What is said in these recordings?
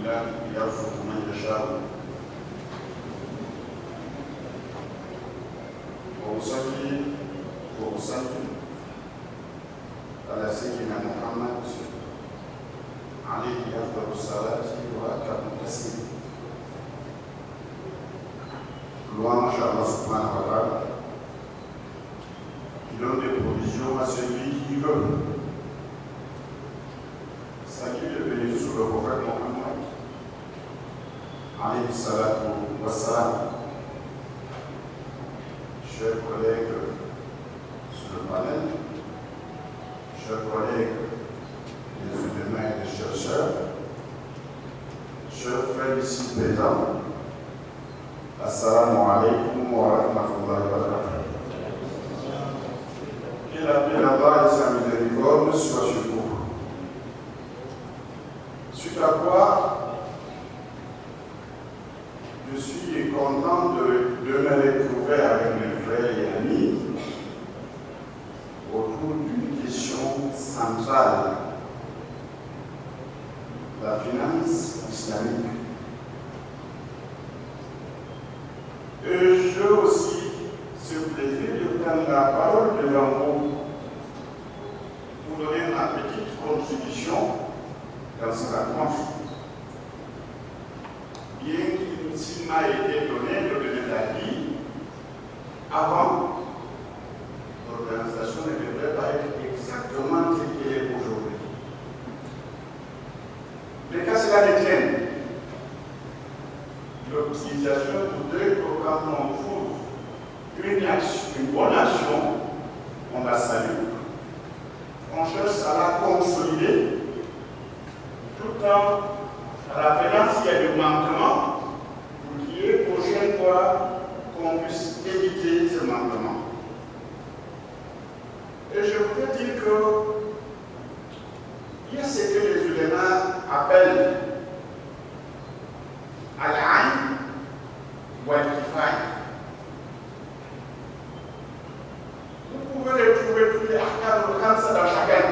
الله يرزق من يشاء وأصلي وأسلم على سيدنا محمد عليه أفضل الصلاة وأتم التسليم. Louange à Allah subhanahu wa ta'ala qui donne des provisions à celui qui veut. Salut et béni sur le prophète Mohammed alayhi salatu wa salam. Chers collègues sur le panel, chers collègues des humains et des chercheurs, chers frères ici présents, Assalamu alaikum wa rahmatullahi wa barakatuh. Que la paix d'Allah et sa miséricorde soient sur vous. Suite à quoi, je suis content de me retrouver avec mes frères et amis autour d'une question centrale, la finance islamique. Et j'ai aussi ce plaisir de prendre la parole devant vous pour donner ma petite contribution dans cette rencontre. Bien qu'il m'a été donné de donner la vie, avant, l'organisation ne devrait pas être exactement telle qu'elle est aujourd'hui. Mais qu'à cela ne tienne, l'optimisation voudrait que quand on trouve une bonne action, on la salue. On cherche à la consolider, tout en rappelant s'il y a des manquements, pour qu'il y ait prochaine fois qu'on puisse éviter ces manquements. Et je voudrais dire qu'il y a ce que les ulémas appellent al-ayn wal-kifaya. Vous pouvez retrouver tous les ahkam de dans chacun.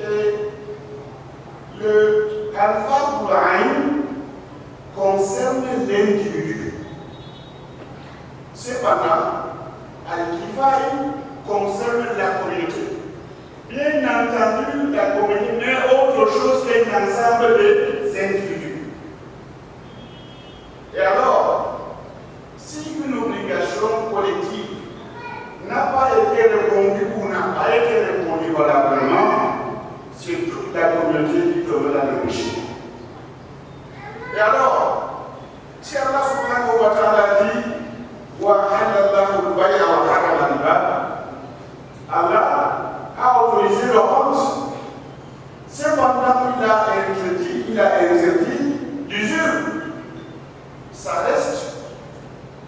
Et le al-fard ou l'ayn concerne l'individu. Cependant, al-kifaya concerne la communauté. Bien entendu, la communauté n'est autre chose qu'un ensemble d'individus. Et alors, si une obligation collective n'a pas été répondue ou n'a pas été répondue valablement, c'est toute la communauté qui devra la négliger. Et alors, si Allah subhanahu wa ta'ala dit wa halallahu al-bay'a wa harrama al-riba, Allah a autorisé le compte, cependant il a interdit l'usure. Ça reste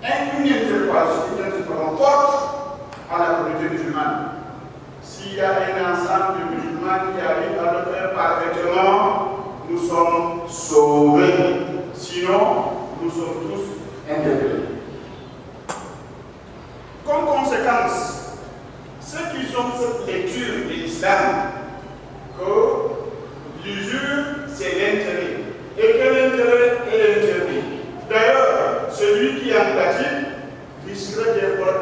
une interprétation forte à la communauté musulmane. S'il y a un ensemble de musulmans qui arrivent à le faire parfaitement, nous sommes sauvés. Sinon, nous sommes tous interpellés. Comme conséquence, ceux qui ont cette lecture de l'islam, que l'usure c'est l'intérêt, et que l'intérêt est interdit. D'ailleurs, celui qui en pratique risquerait d'avoir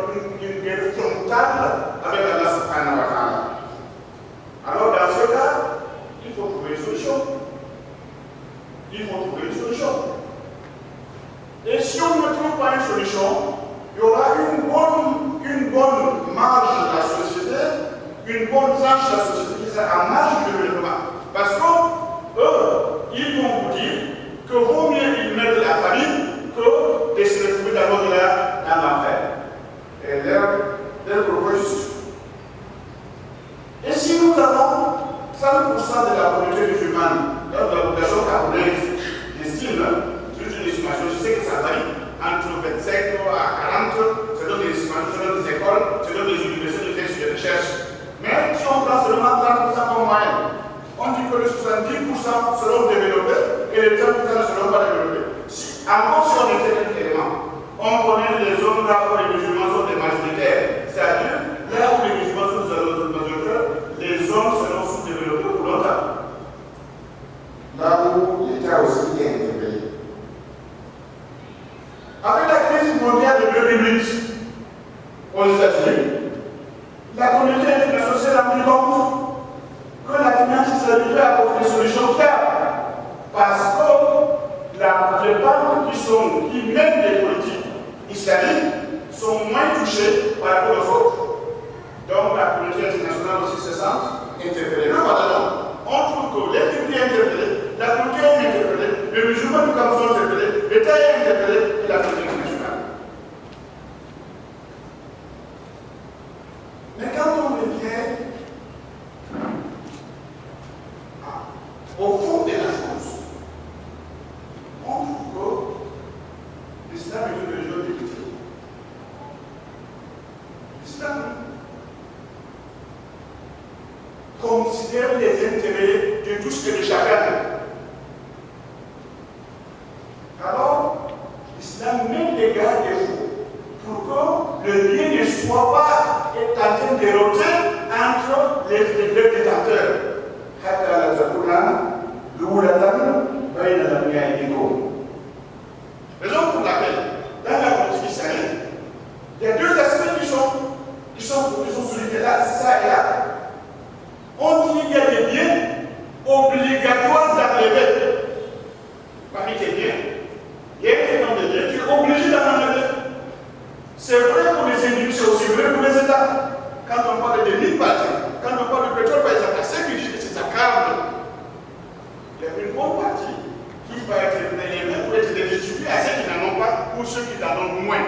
une guerre frontale avec Allah subhanahu wa ta'ala. Alors dans ce cas, il faut trouver une solution. Et si on ne trouve pas une solution, il y aura une bonne marge de la société, une bonne tranche de la société qui sera en marge de développement. Parce qu'eux, ils vont vous dire que vaut mieux ils mettent la famille que de se retrouver d'abord dans l'affaire. Et leur propose. Et si nous avons 30% de la communauté musulmane, dans la population camerounaise, j'estime, c'est une estimation, je sais que ça varie, entre 25 à 40, selon des estimations, selon des écoles, selon des universités de textes de recherche. Mais si on prend seulement 30% comme moyenne, on dit que les 70% seront développés et les 30% ne seront pas développés. Encore si on était un élément, on connaît les zones là où les musulmans sont des majoritaires, c'est-à-dire là où les musulmans sont des majoritaires, les zones seront sous-développées pour longtemps. au fond de la chose, on trouve que l'islam est une religion d'équité. L'islam considère les intérêts de tous et de chacun. Alors, l'islam met les garde-fous pour que le bien ne soit pas tenté de rôter entre les deux détenteurs. Raison pour laquelle, dans la politique islamique, il y a deux aspects qui sont soulevés là, ça et là. On dit qu'il y a des biens obligatoires d'enlever. Parmi tes biens, il y a un certain nombre de biens, tu es obligé d'en enlever. C'est vrai pour les individus, c'est aussi vrai pour les États. Quand on parle de mines, par exemple, quand on parle de pétrole, par exemple, à ceux qui disent que c'est accable, il y a une bonne partie qui va être éléments pour être redistribuée à ceux qui n'en ont pas ou ceux qui en ont moins.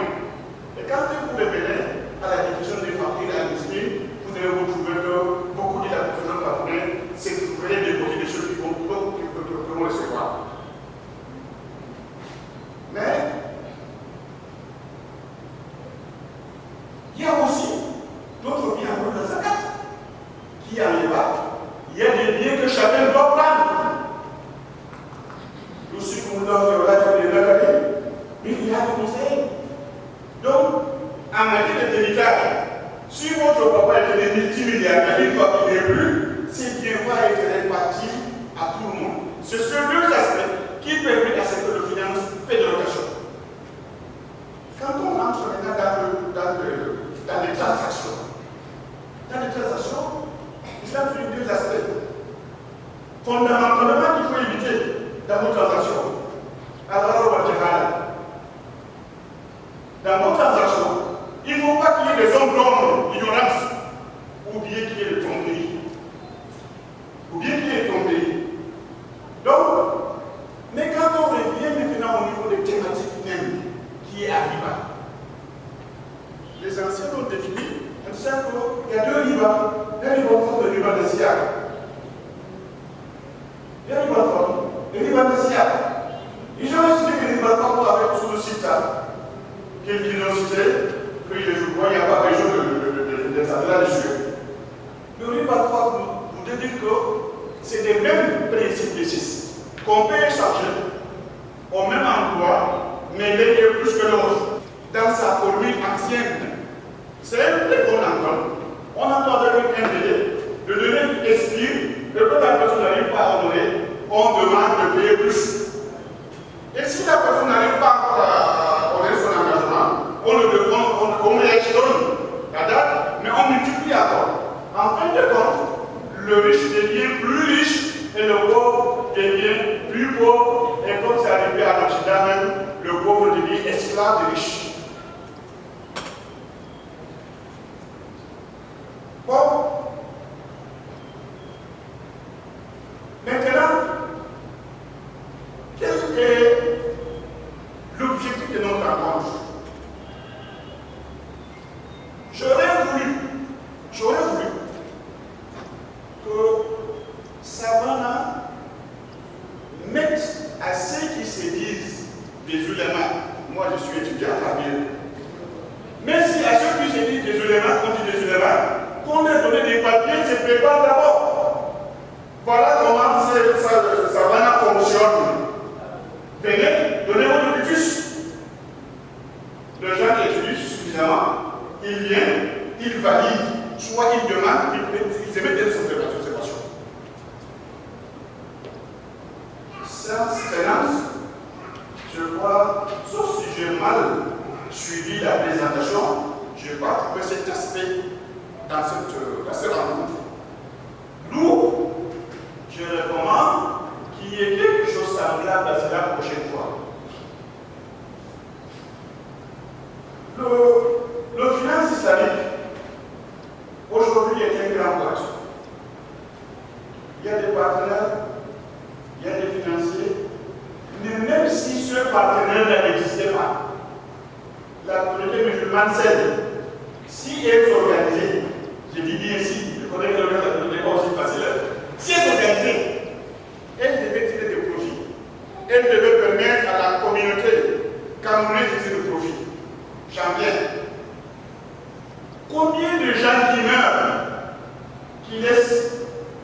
Et quand vous revenez à la définition des familles et à l'esprit, vous allez vous trouver que beaucoup de la population camerounaise, c'est que vous venez de côté de ceux qui vont recevoir. Mais il y a aussi d'autres biens dans la zakat qui arrivent. Il y a des biens que chacun doit prendre. Nous suivons l'offre de la mais il y a des conseils. Donc, en matière d'héritage, si votre papa était des multimilliardaires, il va qu'il n'est plus, ces biens vont être répartis à tout le monde. Ce sont deux aspects qui permettent à ce que le finance fait de location. Quand on entre maintenant dans les transactions, l'islam fait deux aspects. Fondamentalement, il faut éviter dans nos transactions. Alors, on va dire dans nos transactions, il ne faut pas qu'il y ait des hommes d'ombre, l'ignorance, ou bien qu'il y ait des tromperies. Donc, mais quand on revient maintenant au niveau des thématiques même, qui est à riba, les anciens ont défini en disant qu'il y a deux ribas. Un riba forme de riba de siak. Un riba forme de riba de siak. Ils ont aussi dit que le riba forme avec sous le cita, qu'ils ont cité, qu'il n'y a pas besoin de s'appeler là-dessus. Le riba forme, vous devez dire que c'est des mêmes principes de 6. Qu'on peut échanger au même endroit, mais l'un est plus que l'autre. Dans sa formule ancienne, c'est un peu qu'on entend. On entend avec un délai. Le délai expire, et quand la personne n'arrive pas à honorer, on demande de payer plus. Et si la personne n'arrive pas à honorer son engagement, on rééchelonne la date, mais on multiplie encore. En fin de compte, le riche devient plus riche et le pauvre devient plus pauvre. Et comme c'est arrivé à l'Occident même, le pauvre devient esclave des riches. Bon. Maintenant, quel est l'objectif de notre rencontre? J'aurais voulu que Savannah mette à ceux qui se disent des ulémas. Moi, je suis étudiant à Kabyle. Mais si à ceux qui se disent des ulémas, on dit des ulémas, qu'on leur donne des papiers, se prépare d'abord. Voilà comment Savannah fonctionne. Venez, donnez votre quitus. Le gens étudient suffisamment, il vient, il valide, soit il demande, il se met des observations. Séance, je crois, sauf si j'ai mal suivi la présentation, je n'ai pas trouvé cet aspect dans cette rencontre. D'où, je recommande qu'il y ait quelque chose semblable à cela la prochaine fois. Le finance islamique, aujourd'hui, est un grand boîte. Il y a des partenaires, il y a des financiers, mais même si ce partenaire n'existait pas, la communauté musulmane celle, si elle s'organisait, je dis bien si, je connais que le débat aussi facile, si elle s'organisait, et communauté camerounaise de profit. J'en viens. Combien de gens qui meurent, qui laissent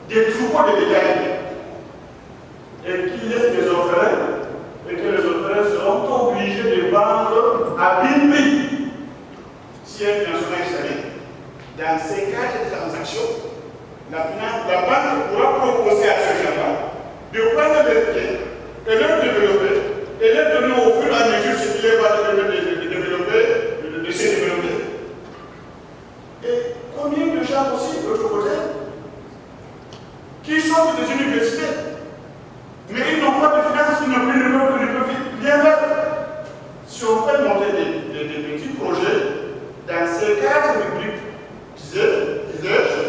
des troupeaux de bétail et qui laissent des orphelins, et que les orphelins seront obligés de vendre à vil prix si un financement est islamique. Dans ces cas de transactions, la banque pourra proposer à ces gens-là de prendre des biens et leur développer et leur donner au fur et à mesure ce qu'il est va de développer, de se développer. Et combien de gens aussi, de l'autre côté, qui sortent des universités, mais ils n'ont pas de finances, ils ne peuvent rien faire. Si on peut monter des petits projets dans ces cadres publics, disais-je,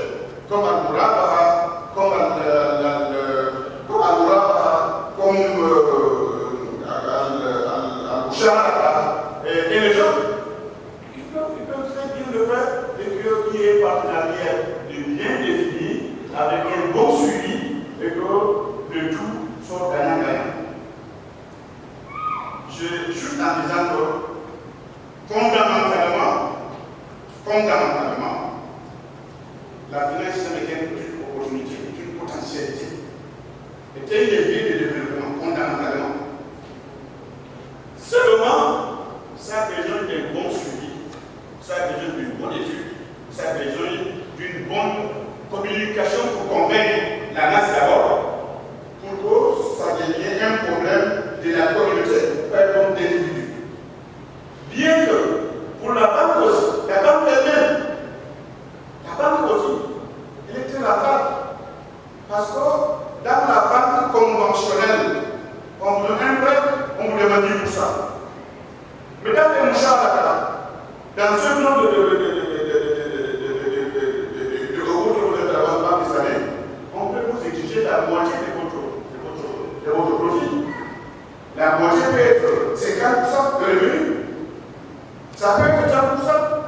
comme Al-Mouraba, comme Al-Mouraba, comme Al-Bouchara, et les autres, ils peuvent très bien le faire et qu'il y ait un partenariat bien défini, avec un bon suivi, et que le tout soit gagnant-gagnant. Juste en disant que, fondamentalement, la finance islamique est une opportunité, une potentialité, est un levier de développement, fondamentalement. Seulement, ça a besoin d'un bon suivi, ça a besoin d'une bonne étude, ça a besoin d'une bonne communication pour convaincre la masse d'abord, pour que ça devienne un problème de la communauté, pas comme des individus. Bien que, pour la banque aussi, la banque elle-même, elle est très rentable. Parce que dans la banque conventionnelle, on vous donne un prêt, on vous demande 10%. Mais dans les mouchards, dans ce genre de euros que vous êtes à la banque islamique, on peut vous exiger la moitié de votre profit. La moitié peut être 50% de revenus. Ça peut être 30%.